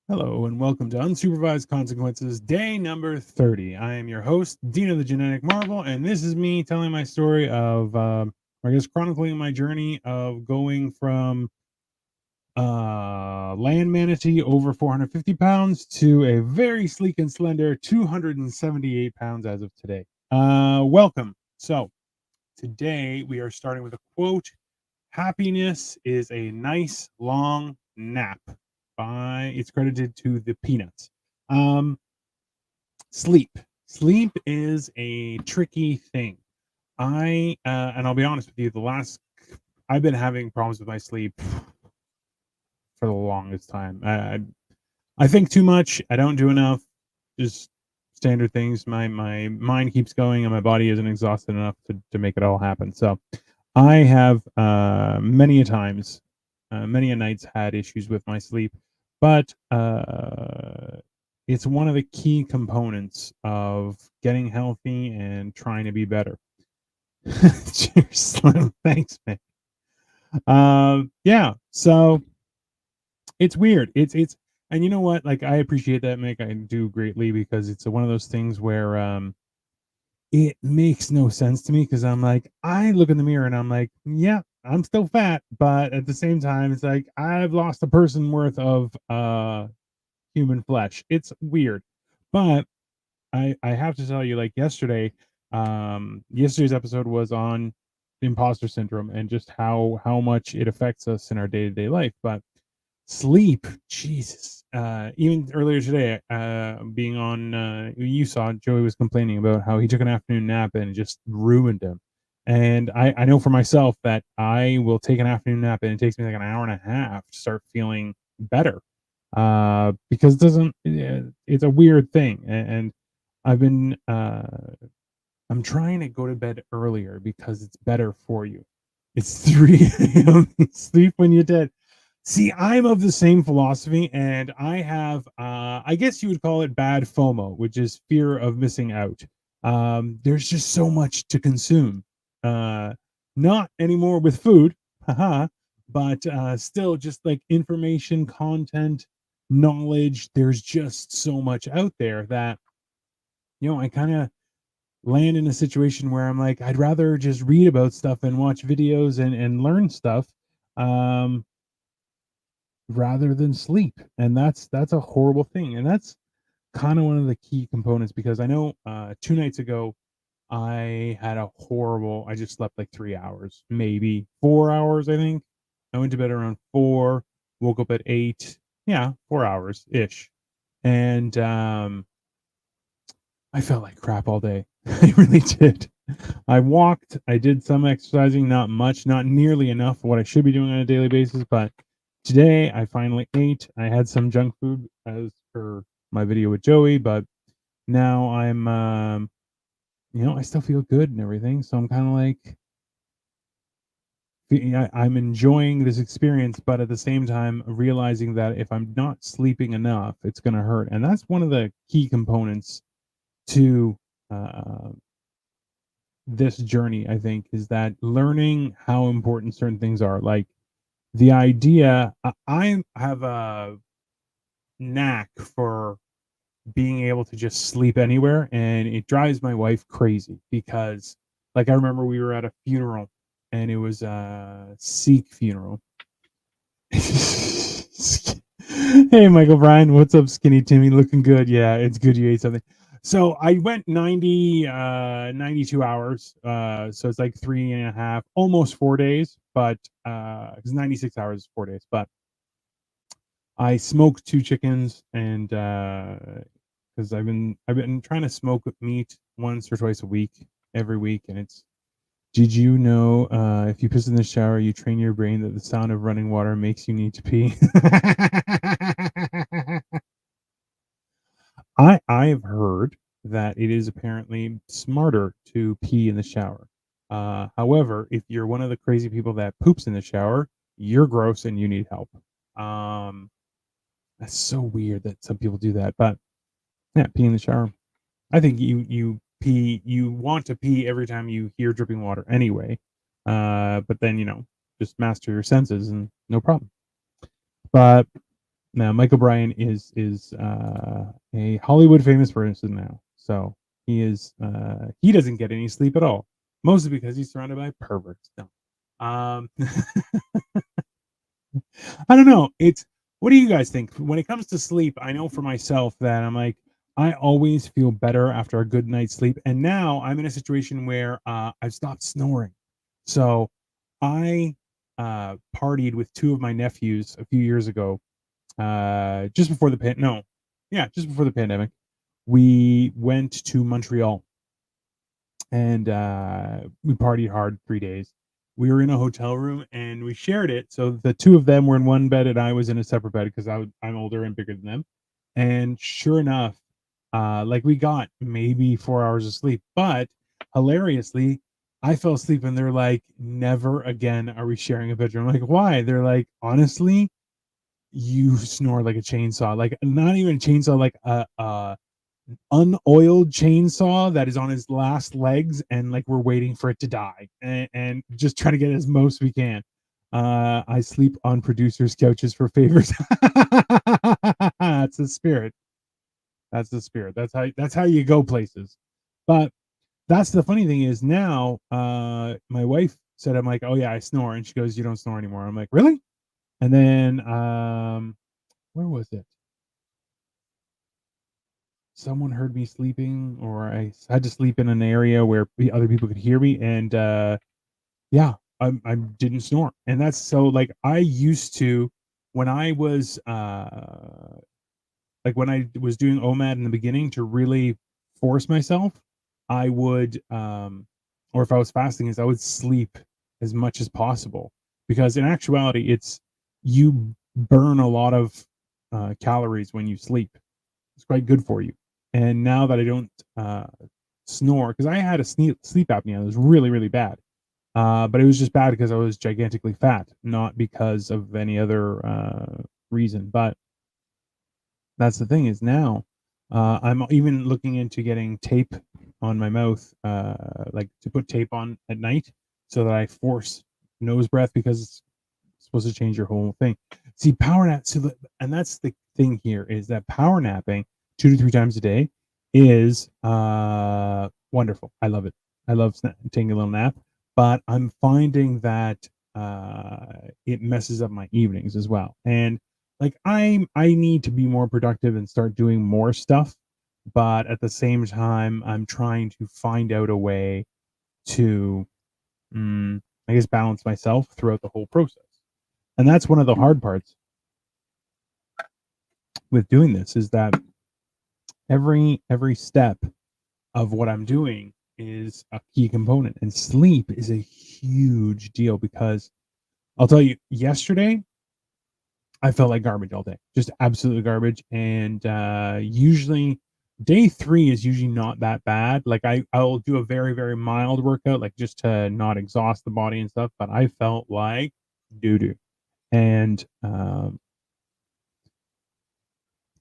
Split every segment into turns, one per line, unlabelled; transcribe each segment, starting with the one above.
Hello and welcome to Unsupervised Consequences, day number 30. I am your host, Dino the Genetic Marvel, and this is me telling my story of, chronicling my journey of going from land manatee over 450 pounds to a very sleek and slender 278 pounds as of today. Welcome. So, today we are starting with a quote. Happiness is a nice long nap. It's credited to the Peanuts. Um, sleep. Sleep is a tricky thing. And I'll be honest with you, I've been having problems with my sleep for the longest time. I think too much. I don't do enough. Just standard things. My mind keeps going, and my body isn't exhausted enough to make it all happen. So I have many a times, many a nights had issues with my sleep, but it's one of the key components of getting healthy and trying to be better. Cheers, Slim. Thanks, man. Yeah. So it's weird. And you know what? Like I appreciate that, Mick. I do greatly because it's one of those things where it makes no sense to me because I'm like, I look in the mirror and I'm like, yeah, I'm still fat, but at the same time, it's like I've lost a person worth of human flesh. It's weird. But I have to tell you, like yesterday's episode was on imposter syndrome and just how much it affects us in our day-to-day life. But sleep, Jesus. Even earlier today, being on, you saw Joey was complaining about how he took an afternoon nap and it just ruined him. And I know for myself that I will take an afternoon nap and it takes me like an hour and a half to start feeling better. Because it's a weird thing. And I've been, I'm trying to go to bed earlier because it's better for you. It's 3 a.m. Sleep when you're dead. See, I'm of the same philosophy, and I have, I guess you would call it bad FOMO, which is fear of missing out. There's just so much to consume. Uh, Not anymore with food, haha, but still just like information, content, knowledge. There's just so much out there that, I kind of land in a situation where I'm like, I'd rather just read about stuff and watch videos and learn stuff. Um, Rather than sleep, and that's a horrible thing, and that's kind of one of the key components because I know 2 nights ago I just slept like 3 hours, maybe 4 hours. I think I went to bed around 4, woke up at 8. Yeah, 4 hours ish. And I felt like crap all day. I really did. I walked, I did some exercising, not much, not nearly enough for what I should be doing on a daily basis, but today I finally ate. I had some junk food as per my video with Joey, but now I still feel good and everything. So I'm kind of like, I'm enjoying this experience, but at the same time, realizing that if I'm not sleeping enough, it's going to hurt. And that's one of the key components to uh, this journey, I think, is that learning how important certain things are. Like the idea, I have a knack for being able to just sleep anywhere, and it drives my wife crazy because, like, I remember we were at a funeral, and it was a Sikh funeral. Hey, Michael Bryan, what's up, Skinny Timmy? Looking good. Yeah, it's good you ate something. So I went 92 hours. So it's like 3.5, almost 4 days, but because 96 hours is 4 days. But I smoked 2 chickens, and because I've been trying to smoke meat once or twice a week, every week, and it's. Did you know if you piss in the shower, you train your brain that the sound of running water makes you need to pee? I've heard that it is apparently smarter to pee in the shower. However, if you're one of the crazy people that poops in the shower, you're gross and you need help. Um, that's so weird that some people do that, but yeah, pee in the shower. I think you want to pee every time you hear dripping water anyway. But then just master your senses and no problem. But Now, Michael Bryan is a Hollywood famous person now, so he doesn't get any sleep at all, mostly because he's surrounded by perverts. No. Um, I don't know. It's what do you guys think when it comes to sleep? I know for myself that I'm like I always feel better after a good night's sleep, and now I'm in a situation where I've stopped snoring. So I partied with two of my nephews a few years ago, just before the no, yeah, just before the pandemic. We went to Montreal and we partied hard 3 days. We were in a hotel room and we shared it. So the two of them were in one bed and I was in a separate bed because I'm older and bigger than them. And sure enough, like we got maybe 4 hours of sleep, but hilariously, I fell asleep and they're like, "Never again are we sharing a bedroom." I'm like, why? They're like, honestly, you snore like a chainsaw, like not even a chainsaw, like a unoiled chainsaw that is on his last legs and like we're waiting for it to die and just trying to get as most we can. I sleep on producers couches for favors. That's the spirit. That's the spirit. That's how you go places. But that's the funny thing is now my wife said, I'm like, oh yeah, I snore, and she goes, you don't snore anymore. I'm like, really? And then where was it? Someone heard me sleeping, or had to sleep in an area where other people could hear me, and yeah, I didn't snore, and that's so like I used to when I was like when I was doing OMAD in the beginning to really force myself, I would or if I was fasting, is I would sleep as much as possible because in actuality, it's you burn a lot of calories when you sleep. It's quite good for you. And now that I don't snore, because I had a sleep apnea that was really, really bad. But it was just bad because I was gigantically fat, not because of any other reason. But that's the thing is now I'm even looking into getting tape on my mouth, like to put tape on at night so that I force nose breath because it's supposed to change your whole thing. See, power nap. So, and that's the thing here is that power napping 2 to 3 times a day is wonderful. I love it. I love taking a little nap, but I'm finding that it messes up my evenings as well. And like I need to be more productive and start doing more stuff, but at the same time, I'm trying to find out a way to, I guess, balance myself throughout the whole process. And that's one of the hard parts with doing this is that every step of what I'm doing is a key component, and sleep is a huge deal because I'll tell you, yesterday I felt like garbage all day, just absolutely garbage. And usually, day three is usually not that bad. Like I'll do a very very mild workout, like just to not exhaust the body and stuff. But I felt like doo doo, and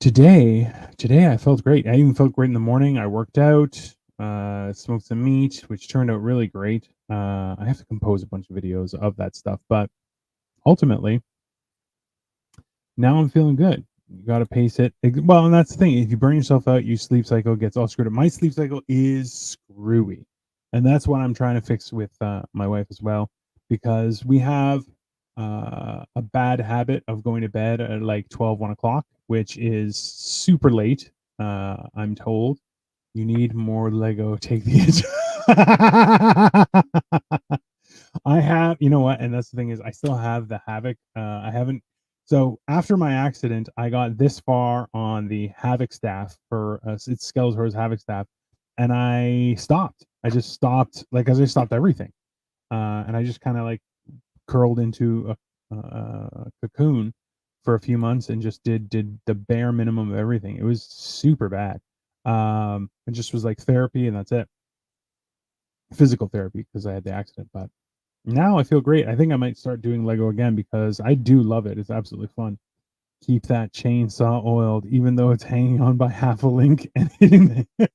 today I felt great. I even felt great in the morning. I worked out, smoked some meat, which turned out really great. I have to compose a bunch of videos of that stuff, but ultimately, now I'm feeling good. You got to pace it. Well, and that's the thing. If you burn yourself out, your sleep cycle gets all screwed up. My sleep cycle is screwy, and that's what I'm trying to fix with my wife as well, because we have a bad habit of going to bed at like 12, 1 o'clock, which is super late. I'm told you need more Lego. Take the edge. I have, you know what, and that's the thing is, I still have the Havoc. I haven't. So after my accident, I got this far on the Havoc staff for it's Skeletor's Havoc staff, and I stopped. I just stopped, like, as I stopped everything, and I just kind of like curled into a cocoon for a few months and just did the bare minimum of everything. It was super bad. It just was like therapy, and that's it. Physical therapy because I had the accident, but now I feel great. I think I might start doing Lego again because I do love it. It's absolutely fun. Keep that chainsaw oiled, even though it's hanging on by half a link and hitting the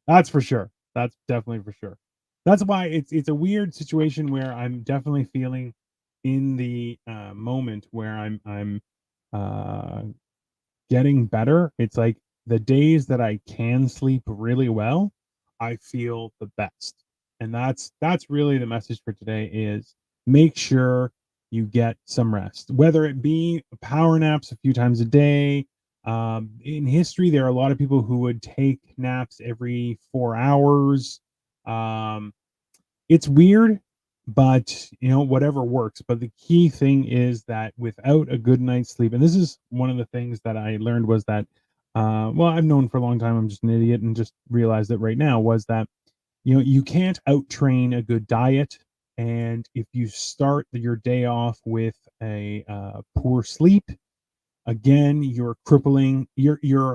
That's for sure. That's definitely for sure. That's why it's a weird situation where I'm definitely feeling in the moment where I'm uh getting better, it's like the days that I can sleep really well, I feel the best. And that's really the message for today is make sure you get some rest, whether it be power naps a few times a day. In history, there are a lot of people who would take naps every 4 hours. Um, it's weird, but whatever works. But the key thing is that without a good night's sleep, and this is one of the things that I learned was that, well, I've known for a long time. I'm just an idiot, and just realized that right now was that you can't out train a good diet, and if you start your day off with a poor sleep, again, you're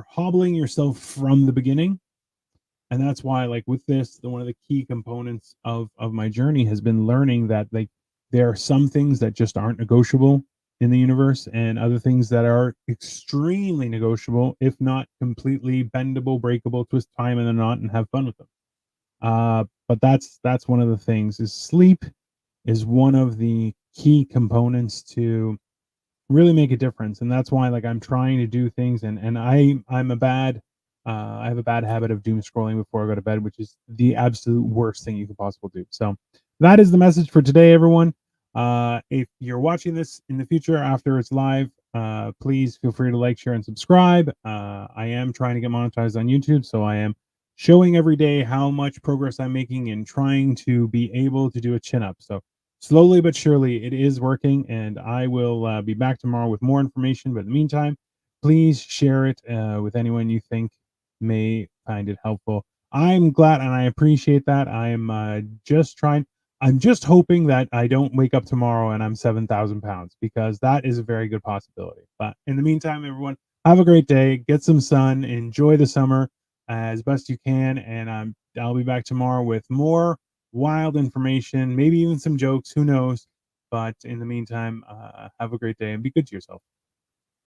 hobbling yourself from the beginning. And that's why, like, with this, one of the key components of my journey has been learning that, like, there are some things that just aren't negotiable in the universe, and other things that are extremely negotiable, if not completely bendable, breakable, twist time in a knot and have fun with them. But that's one of the things, is sleep is one of the key components to really make a difference. And that's why, like, I'm trying to do things, and I'm a bad I have a bad habit of doom scrolling before I go to bed, which is the absolute worst thing you could possibly do. So that is the message for today, everyone. If you're watching this in the future after it's live, please feel free to like, share, and subscribe. I am trying to get monetized on YouTube, so I am showing every day how much progress I'm making in trying to be able to do a chin up. So slowly but surely, it is working, and I will be back tomorrow with more information. But in the meantime, please share it with anyone you think may find it helpful. I'm glad and I appreciate that. I'm just hoping that I don't wake up tomorrow and I'm 7,000 pounds, because that is a very good possibility. But in the meantime, everyone, have a great day. Get some sun. Enjoy the summer as best you can. And I'll be back tomorrow with more wild information, maybe even some jokes. Who knows? But in the meantime, have a great day and be good to yourself.